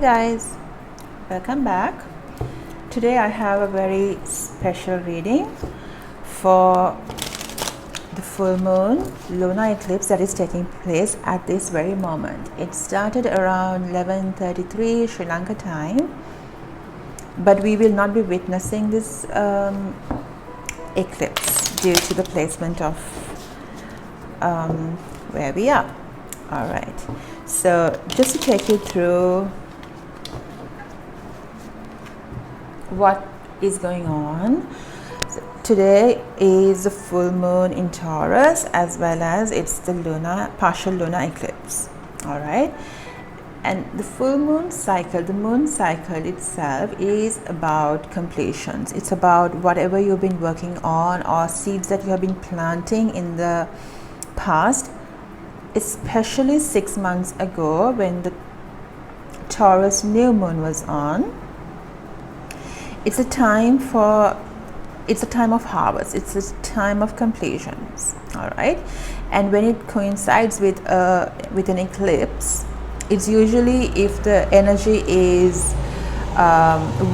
guys, welcome back. Today I have a very special reading for the full moon lunar eclipse that is taking place at this very moment. It started around 11:33 Sri Lanka time, but we will not be witnessing this eclipse due to the placement of where we are. All right, so just to take you through what is going on. Today is the full moon in Taurus, as well as it's the partial lunar eclipse. All right, and the full moon cycle, the moon cycle itself, is about completions. It's about whatever you've been working on or seeds that you have been planting in the past, especially 6 months ago when the Taurus new moon was on. It's a time of harvest. It's a time of completions. All right, and when it coincides with an eclipse, it's usually, if the energy is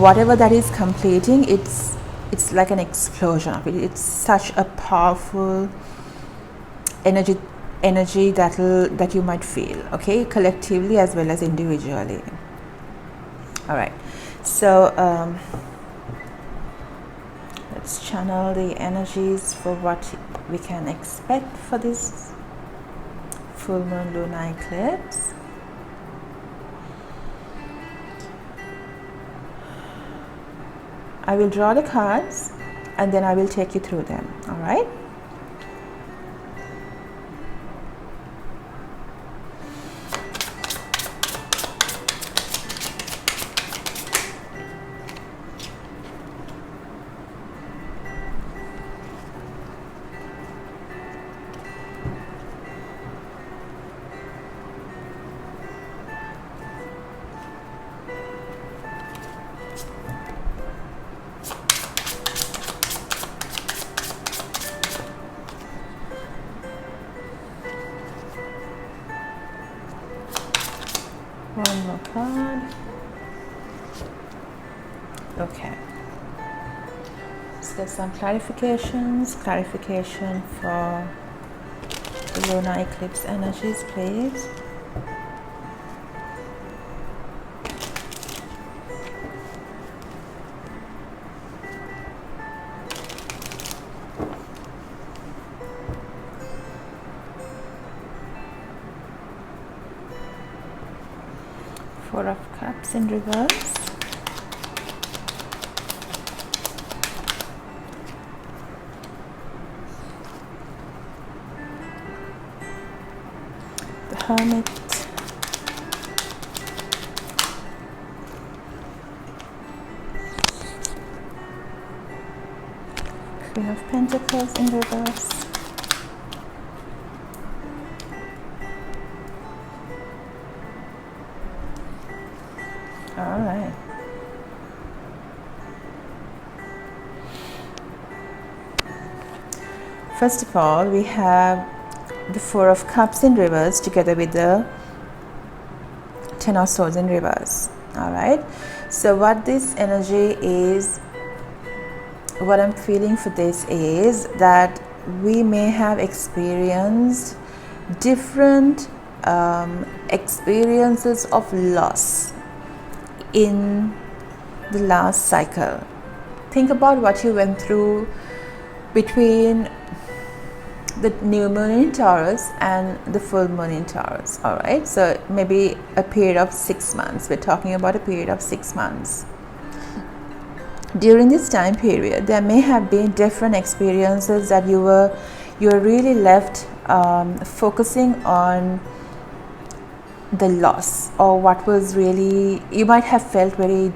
whatever that is completing, it's like an explosion of it. It's such a powerful energy that you might feel, okay, collectively as well as individually. All right, so let's channel the energies for what we can expect for this full moon lunar eclipse. I will draw the cards and then I will take you through them. All right. One more card. Okay. Let's get some clarification for the lunar eclipse energies, please. Four of Cups in reverse. The Hermit. Queen of Pentacles in reverse. All right. First of all, we have the Four of Cups in reverse together with the Ten of Swords in reverse. All right. So what this energy is, what I'm feeling for this is that we may have experienced different experiences of loss in the last cycle. Think about what you went through between the new moon in Taurus and the full moon in Taurus. All right, so maybe a period of 6 months. We're talking about a period of 6 months. During this time period, there may have been different experiences that you were really left focusing on the loss, or what was really, you might have felt very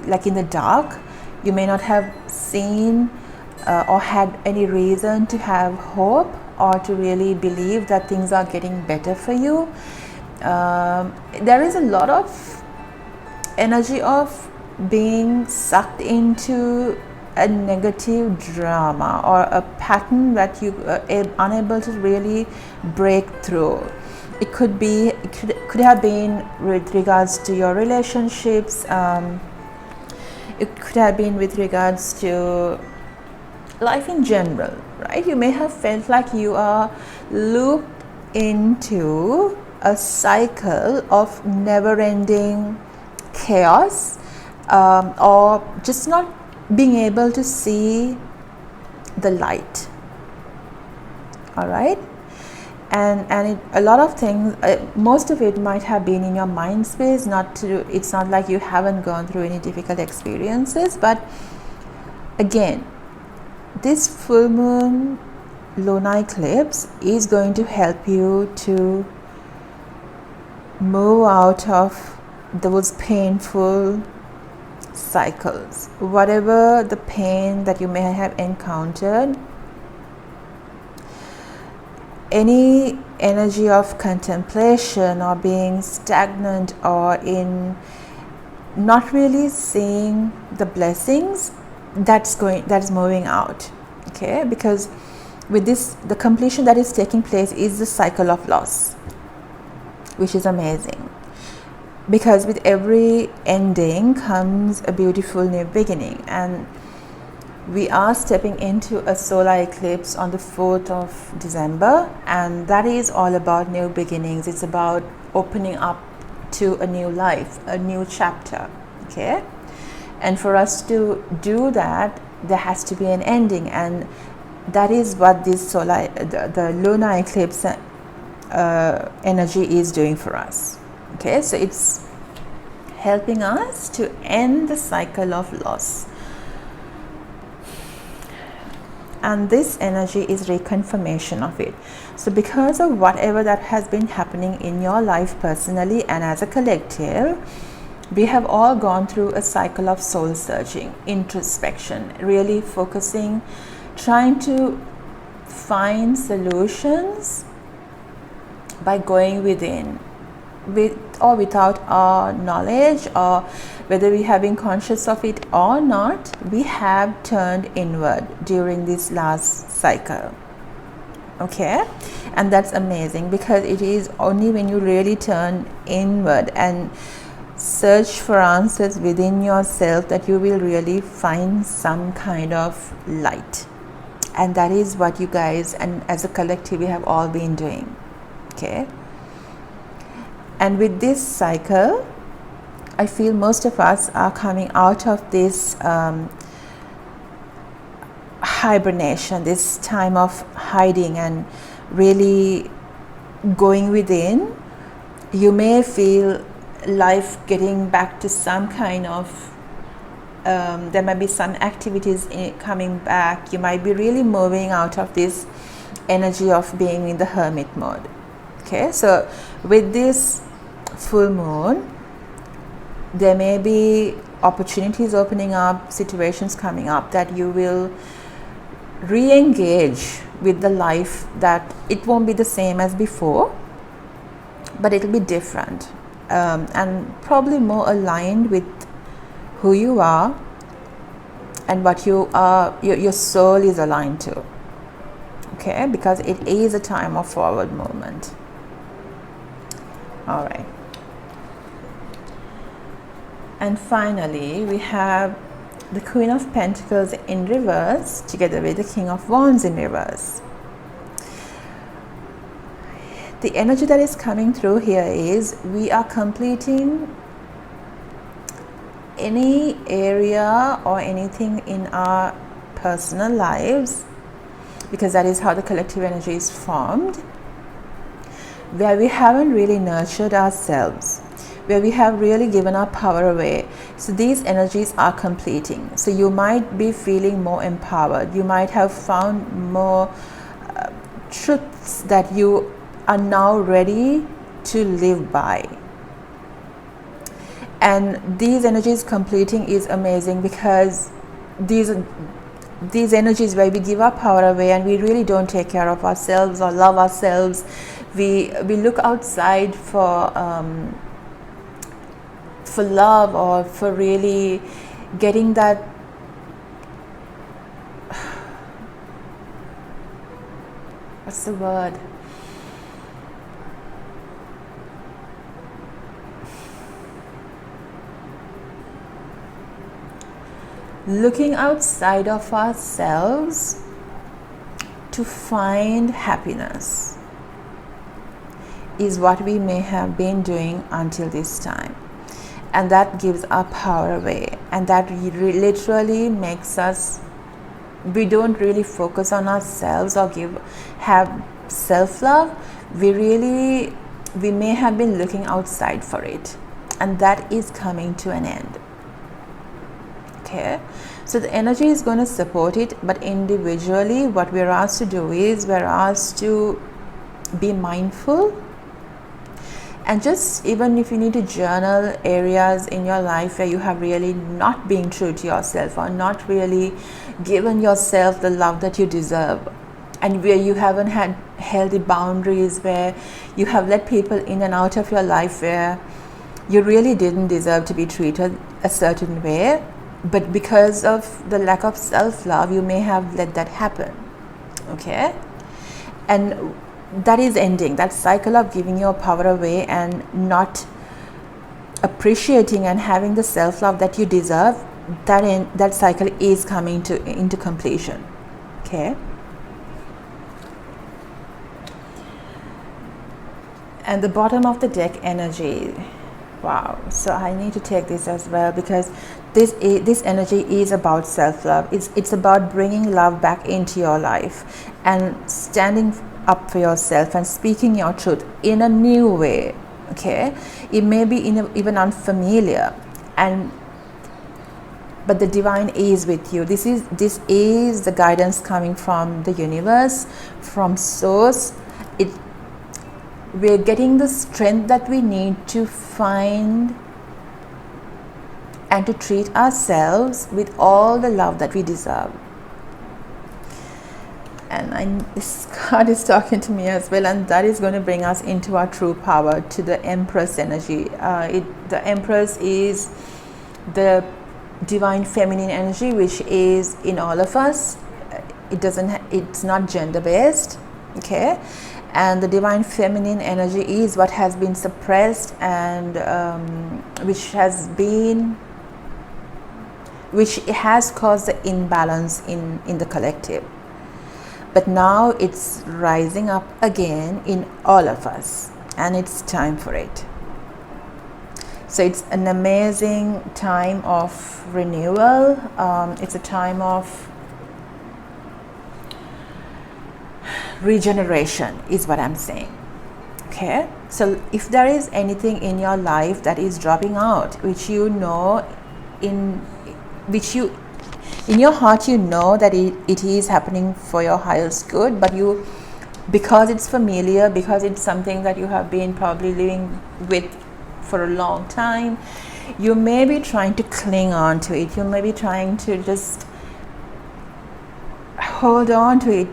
like in the dark. You may not have seen or had any reason to have hope or to really believe that things are getting better for you. There is a lot of energy of being sucked into a negative drama or a pattern that you are unable to really break through. It could have been with regards to your relationships. It could have been with regards to life in general, right? You may have felt like you are looped into a cycle of never-ending chaos, or just not being able to see the light. All right, and a lot of things, most of it might have been in your mind space. It's not like you haven't gone through any difficult experiences, but again, this full moon lunar eclipse is going to help you to move out of those painful cycles. Whatever the pain that you may have encountered, any energy of contemplation or being stagnant or in not really seeing the blessings, that's moving out. Okay, because with this, the completion that is taking place is the cycle of loss, which is amazing, because with every ending comes a beautiful new beginning. And we are stepping into a solar eclipse on the 4th of December, and that is all about new beginnings. It's about opening up to a new life, a new chapter. Okay, and for us to do that, there has to be an ending, and that is what this the lunar eclipse energy is doing for us. Okay, so it's helping us to end the cycle of loss, and this energy is reconfirmation of it. So because of whatever that has been happening in your life personally and as a collective, we have all gone through a cycle of soul searching, introspection, really focusing, trying to find solutions by going within, with or without our knowledge, or whether we have been conscious of it or not, we have turned inward during this last cycle. Okay, and that's amazing, because it is only when you really turn inward and search for answers within yourself that you will really find some kind of light. And that is what you guys and as a collective we have all been doing. Okay, and with this cycle, I feel most of us are coming out of this hibernation, this time of hiding and really going within. You may feel life getting back to some kind of there might be some activities coming back. You might be really moving out of this energy of being in the hermit mode. Okay, so with this full moon, there may be opportunities opening up, situations coming up that you will re-engage with the life, that it won't be the same as before, but it'll be different, and probably more aligned with who you are and what you are, your soul is aligned to. Okay, because it is a time of forward movement. All right, and finally we have the Queen of Pentacles in reverse together with the King of Wands in reverse. The energy that is coming through here is we are completing any area or anything in our personal lives, because that is how the collective energy is formed, where we haven't really nurtured ourselves, where we have really given our power away. So these energies are completing. So you might be feeling more empowered. You might have found more truths that you are now ready to live by. And these energies completing is amazing, because these energies where we give our power away and we really don't take care of ourselves or love ourselves. We look outside for love, or for really getting that What's the word? Looking outside of ourselves to find happiness is what we may have been doing until this time, and that gives our power away, and that literally makes us, we don't really focus on ourselves or have self-love. We may have been looking outside for it, and that is coming to an end. Okay, so the energy is going to support it, but individually what we're asked to do is we're asked to be mindful, and just, even if you need to journal areas in your life where you have really not been true to yourself or not really given yourself the love that you deserve, and where you haven't had healthy boundaries, where you have let people in and out of your life where you really didn't deserve to be treated a certain way, but because of the lack of self-love you may have let that happen. Okay, and that is ending. That cycle of giving your power away and not appreciating and having the self-love that you deserve, that cycle is coming into completion. Okay, and the bottom of the deck energy, wow, so I need to take this as well, because this energy is about self-love. It's about bringing love back into your life and standing up for yourself and speaking your truth in a new way. Okay, it may be even unfamiliar, but the divine is with you. This is the guidance coming from the universe, from source. We're getting the strength that we need to find and to treat ourselves with all the love that we deserve. And this card is talking to me as well, and that is going to bring us into our true power, to the Empress energy. The Empress is the divine feminine energy, which is in all of us. It's not gender based. Okay, and the divine feminine energy is what has been suppressed, and which has caused the imbalance in the collective. But now it's rising up again in all of us, and it's time for it. So it's an amazing time of renewal. It's a time of regeneration is what I'm saying. Okay, so if there is anything in your life that is dropping out, which you know in your heart you know that it is happening for your highest good, but because it's familiar, because it's something that you have been probably living with for a long time, you may be trying to cling on to it. You may be trying to just hold on to it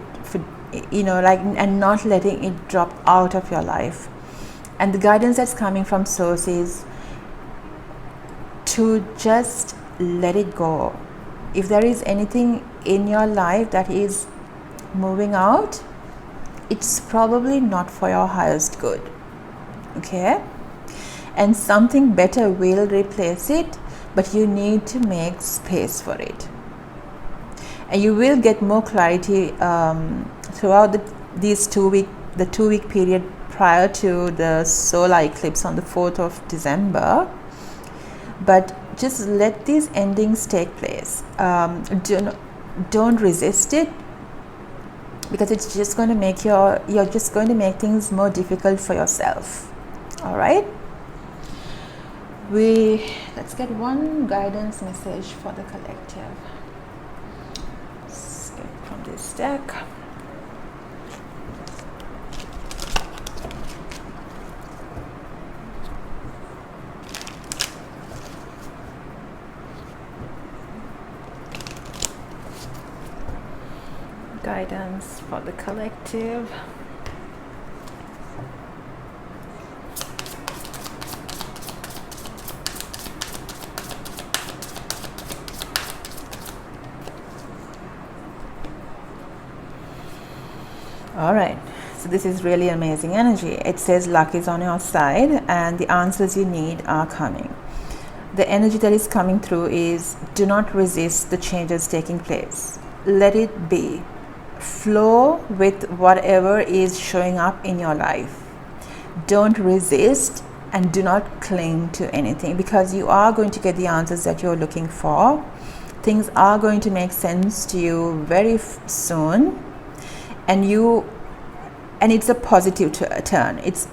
and not letting it drop out of your life. And the guidance that's coming from source is to just let it go. If there is anything in your life that is moving out, it's probably not for your highest good. Okay, and something better will replace it, but you need to make space for it. And you will get more clarity throughout the 2 week period prior to the solar eclipse on the 4th of December. But just let these endings take place. Don't resist it, because it's just going to make you're just going to make things more difficult for yourself. All right, let's get one guidance message for the collective. Let's get from this deck. Guidance for the collective. All right, so this is really amazing energy. It says luck is on your side and the answers you need are coming. The energy that is coming through is do not resist the changes taking place. Let it be. Flow with whatever is showing up in your life. Don't resist and do not cling to anything, because you are going to get the answers that you're looking for. Things are going to make sense to you very soon, and it's a positive turn. It's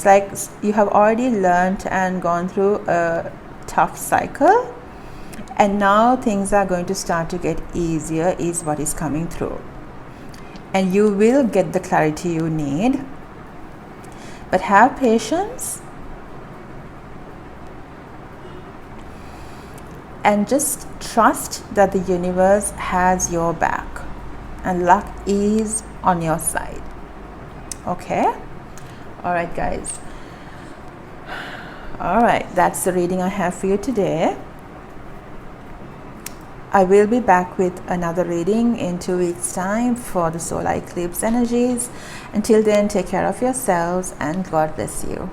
like you have already learned and gone through a tough cycle, and now things are going to start to get easier is what is coming through, and you will get the clarity you need. But have patience and just trust that the universe has your back and luck is on your side. Okay? All right, guys. All right, that's the reading I have for you today. I will be back with another reading in 2 weeks' time for the solar eclipse energies. Until then, take care of yourselves and God bless you.